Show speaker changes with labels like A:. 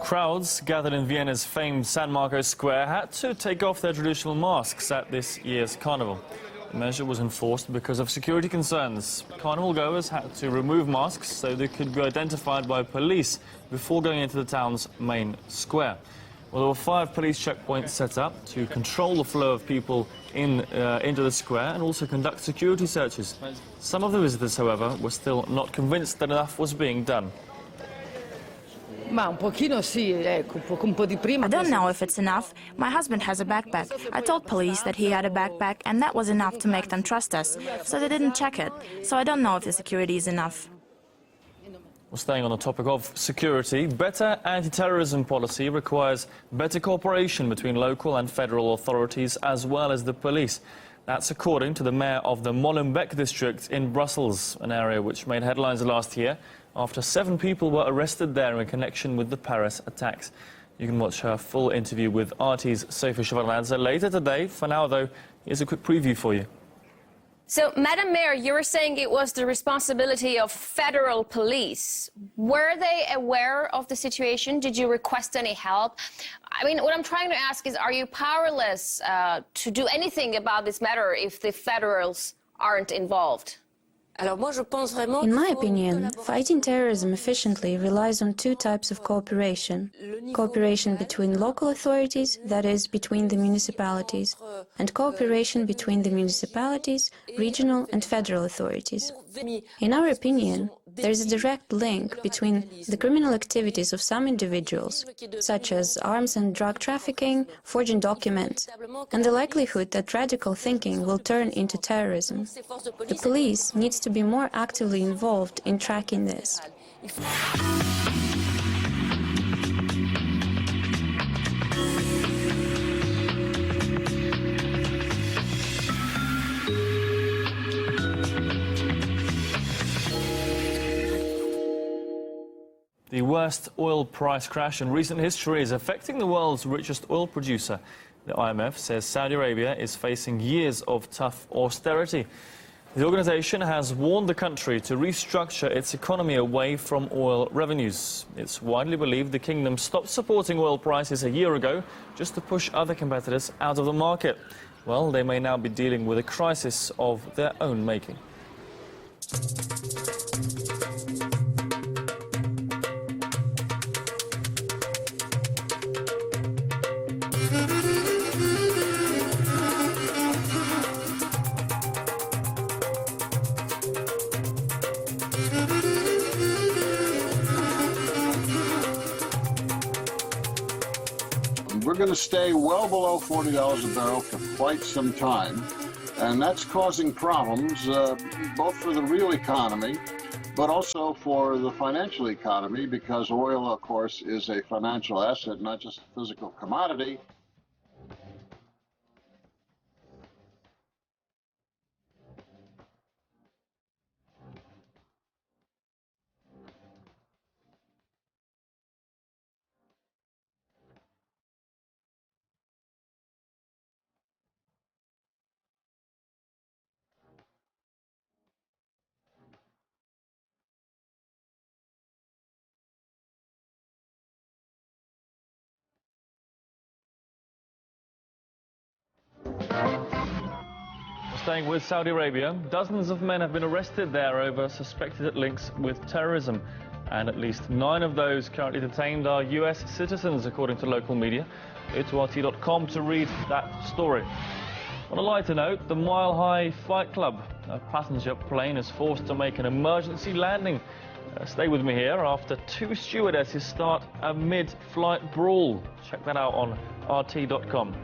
A: Crowds gathered in Vienna's famed San Marco Square had to take off their traditional masks at this year's carnival. The measure was enforced because of security concerns. Carnival goers had to remove masks so they could be identified by police before going into the town's main square. Well, there were 5 police checkpoints set up to control the flow of people into the square and also conduct security searches. Some of the visitors, however, were still not convinced that enough was being done.
B: I
C: don't know if it's enough. My husband has a backpack. I told police that he had a backpack, and that was enough to make them trust us. So they didn't check it. So I don't know if the security is enough.
A: Well, staying on the topic of security, better anti-terrorism policy requires better cooperation between local and federal authorities as well as the police. That's according to the mayor of the Molenbeek district in Brussels, an area which made headlines last year after 7 people were arrested there in connection with the Paris attacks. You can watch her full interview with RT's Sophie Shevardnadze later today. For now, though, here's a quick preview for you.
D: So, Madam Mayor, you were saying it was the responsibility of federal police. Were they aware of the situation? Did you request any help? I mean, what I'm trying to ask is, are you powerless to do anything about this matter if the federals aren't involved?
E: In my opinion, fighting terrorism efficiently relies on 2 types of cooperation. Cooperation between local authorities, that is, between the municipalities, and cooperation between the municipalities, regional and federal authorities. In our opinion, there is a direct link between the criminal activities of some individuals, such as arms and drug trafficking, forging documents, and the likelihood that radical thinking will turn into terrorism. The police needs to be more actively involved in tracking this.
A: The worst oil price crash in recent history is affecting the world's richest oil producer. The IMF says Saudi Arabia is facing years of tough austerity. The organization has warned the country to restructure its economy away from oil revenues. It's widely believed the kingdom stopped supporting oil prices a year ago just to push other competitors out of the market. Well, they may now be dealing with a crisis of their own making.
F: We're going to stay well below $40 a barrel for quite some time, and that's causing problems both for the real economy, but also for the financial economy, because oil, of course, is a financial asset, not just a physical commodity.
A: Staying with Saudi Arabia, dozens of men have been arrested there over suspected links with terrorism. And at least 9 of those currently detained are US citizens, according to local media. Go to RT.com to read that story. On a lighter note, the Mile High Flight Club, a passenger plane, is forced to make an emergency landing. Stay with me here after 2 stewardesses start a mid-flight brawl. Check that out on RT.com.